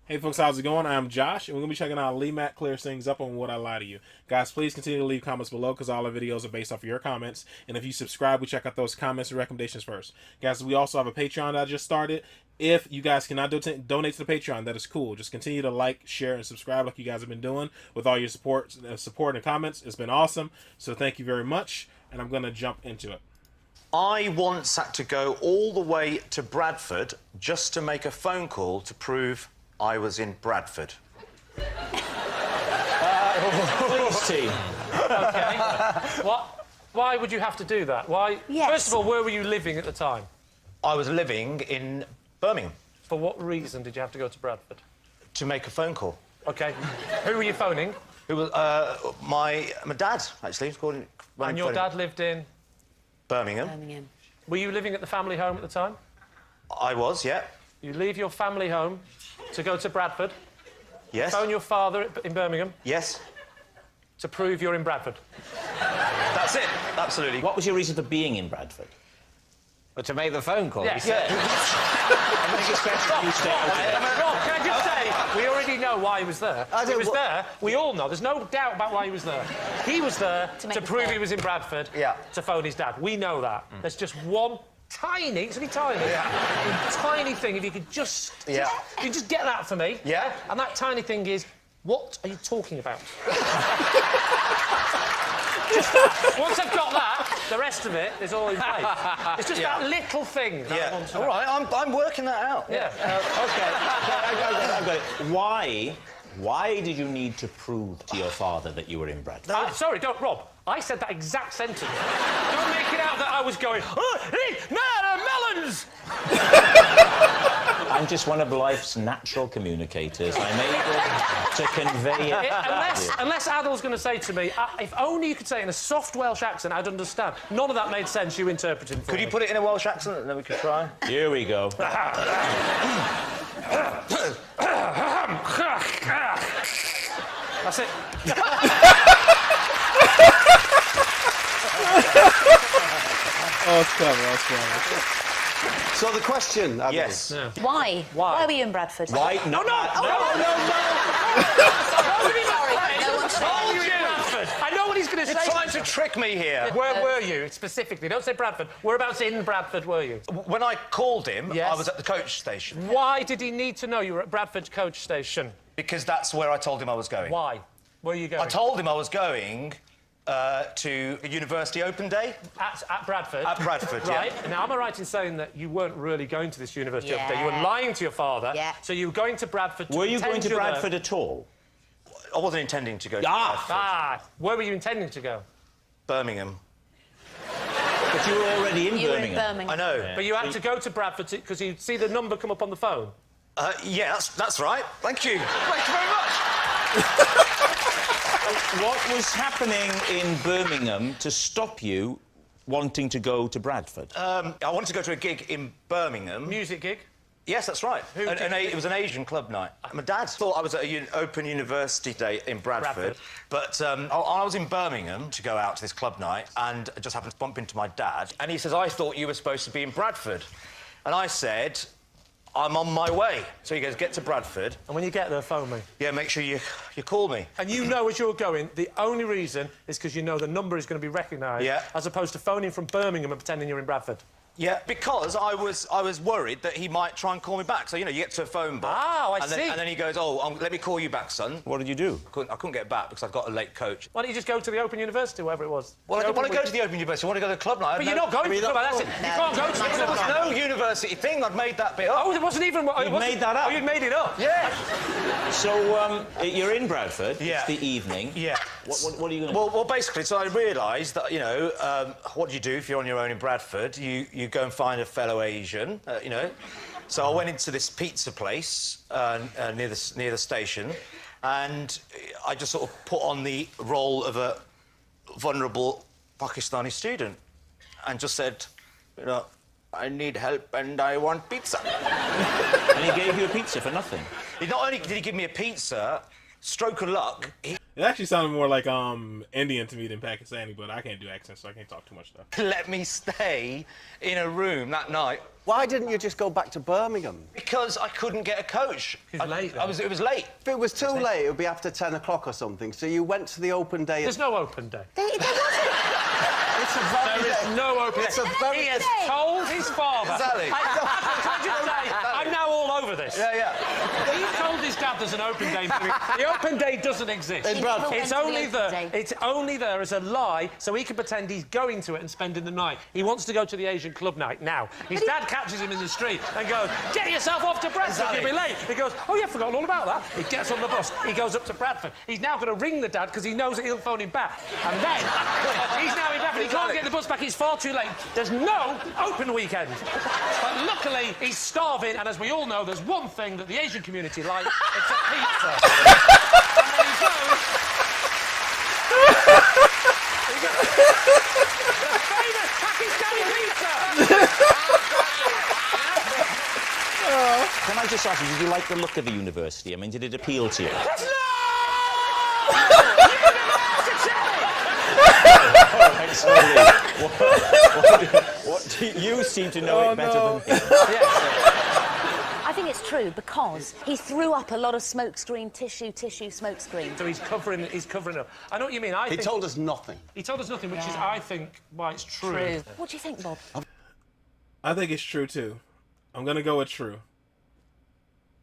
Hey folks, how's it going? I'm Josh, and we're going to be checking out Mack clears things up on Would I Lie to You. Guys, please continue to leave comments below because all our videos are based off of your comments. And if you subscribe, we check out those comments and recommendations first. Guys, we also have a Patreon that I just started. If you guys cannot donate to the Patreon, that is cool. Just continue to like, share, and subscribe like you guys have been doing with all your support and comments. It's been awesome. So thank you very much, and I'm going to jump into it. I once had to go all the way to Bradford just to make a phone call to prove I was in Bradford. Please, team. Okay. What? Why would you have to do that? Why? Yes. First of all, where were you living at the time? I was living in Birmingham For what reason did you have to go to Bradford? to make a phone call. Okay. Who were you phoning? Who was my dad, actually. And your dad lived in... Birmingham. Birmingham. Were you living at the family home at the time? I was, yeah. You leave your family home to go to Bradford, Yes. phone your father in Birmingham Yes. to prove you're in Bradford. That's it. Absolutely. What was your reason for being in Bradford? Well, to make the phone call. Yes. I think it's better if you stay out of it. Rob, can I just say, we already know why he was there. I He don't- was there. We all know. There's no doubt about why he was there. He was there To make to the prove call. he was in Bradford. Yeah. To phone his dad. We know that. There's just one tiny, it's only tiny, tiny thing. If you could just, Yeah. you just get that for me. Yeah. And that tiny thing is, what are you talking about? Just that. Once I've got that, the rest of it is all in place. It's just Yeah. that little thing. That I Yeah. want to All know. right, I'm working that out. Yeah. OK, I've got it. Why did you need to prove to your father that you were in Bradford? Sorry, don't, Rob. I said that exact sentence. Don't make it out that I was going, oh, hey, melons! I'm just one of life's natural communicators. I'm able to convey it. Unless Adol's going to say to me, if only you could say it in a soft Welsh accent, I'd understand. None of that made sense, you interpreting for Could me. you put it in a Welsh accent and then we could try? Here we go. That's it. Oh, it's clever, that's clever. So the question, Adel. Yes. Yeah. Why? Why? Why were you in Bradford? Why? No, No! Sorry, no one's Told you! I know what he's going to say. Trying to trick me here. Where were you, specifically? Don't say Bradford. Whereabouts in Bradford were you? When I called him, Yes. I was at the coach station Why did he need to know you were at Bradford coach station? because that's where I told him I was going. Why? Where are you going? I told him I was going to a university open day At Bradford? at Bradford, yeah. Right. Now, am I right in saying that you weren't really going to this university open day? You were Yeah. lying to your father. Yeah. So you were going to Bradford to Were you going pretend to you're there. Bradford at all? I wasn't intending to go to Where were you intending to go? Birmingham. But you were already in You were in Birmingham. Birmingham. I know. But you had to go to Bradford because you'd see the number come up on the phone. Yeah, that's right. Thank you. Thank you very much. What was happening in Birmingham to stop you wanting to go to Bradford? I wanted to go to a gig in Birmingham. Music gig. Yes, that's right. Who did you- It was an Asian club night. My dad thought I was at an open university day in Bradford. But I was in Birmingham to go out to this club night and I just happened to bump into my dad. And he says, I thought you were supposed to be in Bradford. And I said, I'm on my way. So he goes, get to Bradford. And when you get there, phone me. Yeah, make sure you call me. And you know as you're going, the only reason is because you know the number is going to be recognised, Yeah. as opposed to phoning from Birmingham and pretending you're in Bradford. Yeah, because I was worried that he might try and call me back. So, you know, you get to a phone box. Oh, I and see. Then, and then he goes, let me call you back, son. What did you do? I couldn't get back because I've got a late coach. Why don't you just go to the Open University, wherever it was? Well, I The didn't want to Open- go to the Open University. I want to go to the club night. But you're not going to the club, that's it. You can't go to the There club was night. no university thing. I'd made that bit up. Oh, it wasn't even... You made that up? Oh, you'd made it up? Yeah. So, you're in Bradford. Yeah. It's the evening. Yeah. What are you going to Well, basically, so I realised that, you know, what do you do if you're on your own in Bradford? You go and find a fellow Asian, you know. So I went into this pizza place near the station, and I just sort of put on the role of a vulnerable Pakistani student, and just said, you know, I need help and I want pizza. And he gave you a pizza for nothing. Not only did he give me a pizza, stroke of luck, he It actually sounded more like Indian to me than Pakistani, but I can't do accents, so I can't talk too much stuff. let me stay in a room that night Why didn't you just go back to Birmingham? because I couldn't get a coach. He's late, then. It was late. If it was too late, it would be after 10 o'clock or something. So you went to the open day. There's no open day. It's a very There is no open day. It's a very He has told his father. Exactly. Can I just say, I'm now all over this. Yeah. He told his dad there's an open day. The open day doesn't exist. In Bradford. It's only there. It's only there as a lie, so he can pretend he's going to it and spending the night. He wants to go to the Asian club night now. His dad catches him in the street and goes, "Get yourself off to Bradford. You'll be late." He goes, "Oh yeah, forgotten all about that." He gets on the bus. He goes up to Bradford. He's now going to ring the dad because he knows that he'll phone him back. And then he's now in Bradford. He can't get the bus back. It's far too late. There's no open weekend. But luckily, he's starving, and as we all know, there's one thing that the Asian community like. It's a pizza. And then he goes... the famous Pakistani pizza! Can I just ask you, did you like the look of the university? I mean, did it appeal to you? What do you seem to know it better than me? I think it's true because he threw up a lot of smokescreen tissue, smokescreen. So he's covering up. I know what you mean. He told us nothing. He told us nothing, which is, I think, why it's true. What do you think, Bob? I think it's true too. I'm gonna go with true.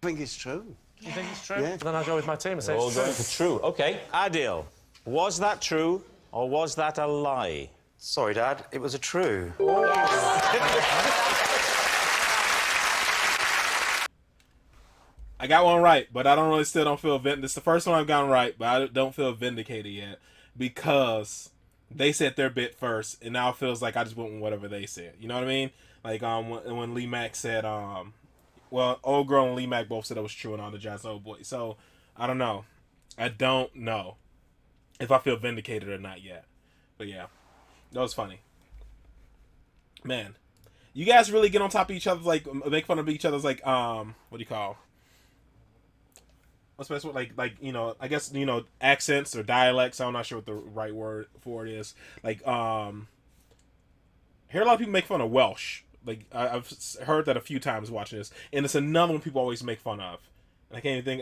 I think it's true. You think it's true? Yeah. Then I'll go with my team and say All it's true. going for true. OK. Adil, was that true or was that a lie? Sorry, Dad. It was a true. I got one right, but I don't really still don't feel vindicated. This is the first one I've gotten right, but I don't feel vindicated yet because they said their bit first, and now it feels like I just went with whatever they said. You know what I mean? Like when Lee Mack said, well, Old Girl and Lee Mack both said it was true, and all the Jazz Old Boy. So I don't know. I don't know if I feel vindicated or not yet. But yeah, that was funny. Man, you guys really get on top of each other, like make fun of each other's, like what do you call? What's best? Like you know, I guess you know accents or dialects. I'm not sure what the right word for it is. Like hear a lot of people make fun of Welsh. Like I've heard that a few times watching this, and it's another one people always make fun of. And I can't even think.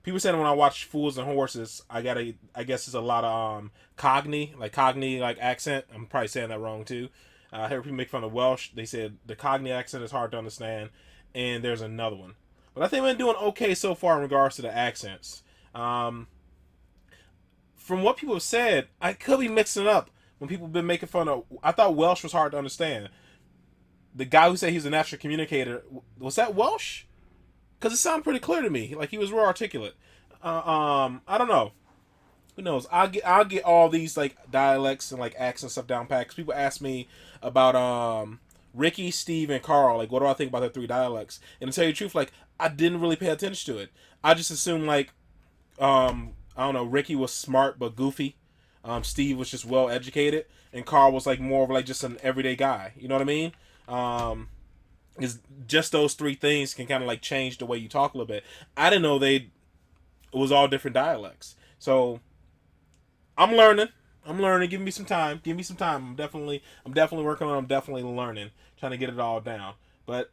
People saying when I watch Fools and Horses, I guess it's a lot of Cockney like accent. I'm probably saying that wrong too. I heard people make fun of Welsh. They said the Cockney accent is hard to understand, and there's another one. But I think we've been doing okay so far in regards to the accents. From what people have said, I could be mixing it up when people have been making fun of... I thought Welsh was hard to understand. The guy who said he's a natural communicator, was that Welsh? Because it sounded pretty clear to me. Like, he was real articulate. I don't know. Who knows? I'll get all these, like, dialects and, like, accent stuff down pat. Because people ask me about... Ricky, Steve, and Carl, like, what do I think about their three dialects? And to tell you the truth, like, I didn't really pay attention to it. I just assumed, like, I don't know, Ricky was smart but goofy. Steve was just well educated, and Carl was like more of like just an everyday guy. You know what I mean? Is just those three things can kind of like change the way you talk a little bit. I didn't know it was all different dialects. So I'm learning. Give me some time. I'm definitely working on it. I'm definitely learning, trying to get it all down. But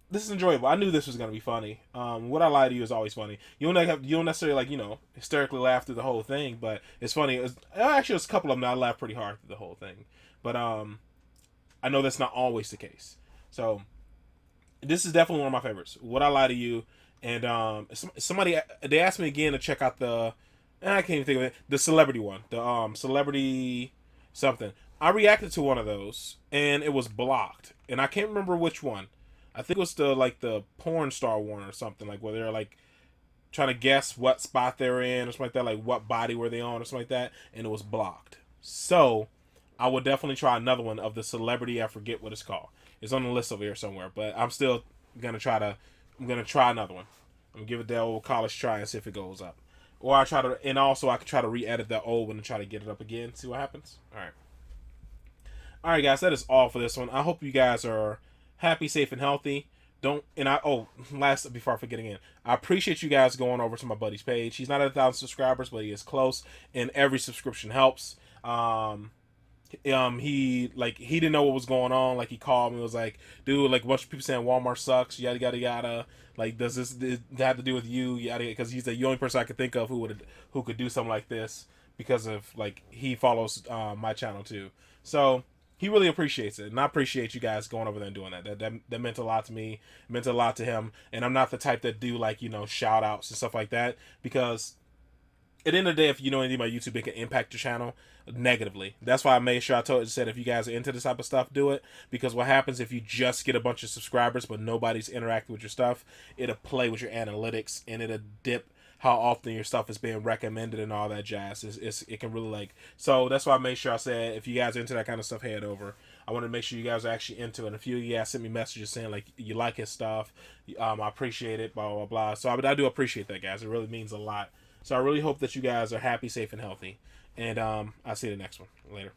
this is enjoyable. I knew this was gonna be funny. What I lie to you is always funny. You don't necessarily like hysterically laugh through the whole thing, but it's funny. Actually, there's a couple of them that I laughed pretty hard through the whole thing. But I know that's not always the case. So this is definitely one of my favorites. What I lie to you, and somebody they asked me again to check out the. And I can't even think of it. The celebrity one. The celebrity something. I reacted to one of those and it was blocked. And I can't remember which one. I think it was the porn star one or something, like where they're like trying to guess what spot they're in or something like that, like what body were they on or something like that, and it was blocked. So I would definitely try another one of the celebrity. I forget what it's called. It's on the list over here somewhere, but I'm still gonna try another one. I'm gonna give it the old college try and see if it goes up. Or I can try to re-edit that old one and try to get it up again, see what happens. Alright guys, that is all for this one. I hope you guys are happy, safe, and healthy. don't, and I, oh, last, before I forget again, I appreciate you guys going over to my buddy's page. He's not at 1,000 subscribers, but he is close, and every subscription helps. He didn't know what was going on. Like, he called me and was like, dude, like, a bunch of people saying Walmart sucks, yada yada yada. Like, does this have to do with you? Yada, because he's the only person I could think of who could do something like this, because of, like, he follows my channel too. So he really appreciates it, and I appreciate you guys going over there and doing that. That meant a lot to me. It meant a lot to him. And I'm not the type that do, like, you know, shout outs and stuff like that, because at the end of the day, if you know anything about YouTube, it can impact your channel negatively. That's why I made sure I said, if you guys are into this type of stuff, do it. Because what happens if you just get a bunch of subscribers but nobody's interacting with your stuff, it'll play with your analytics, and it'll dip how often your stuff is being recommended and all that jazz. It can really, like, so that's why I made sure I said, if you guys are into that kind of stuff, head over. I want to make sure you guys are actually into it. And a few of you guys sent me messages saying, like, you like his stuff, I appreciate it, blah blah blah. So I do appreciate that, guys. It really means a lot. So I really hope that you guys are happy, safe, and healthy. And I'll see you in the next one. Later.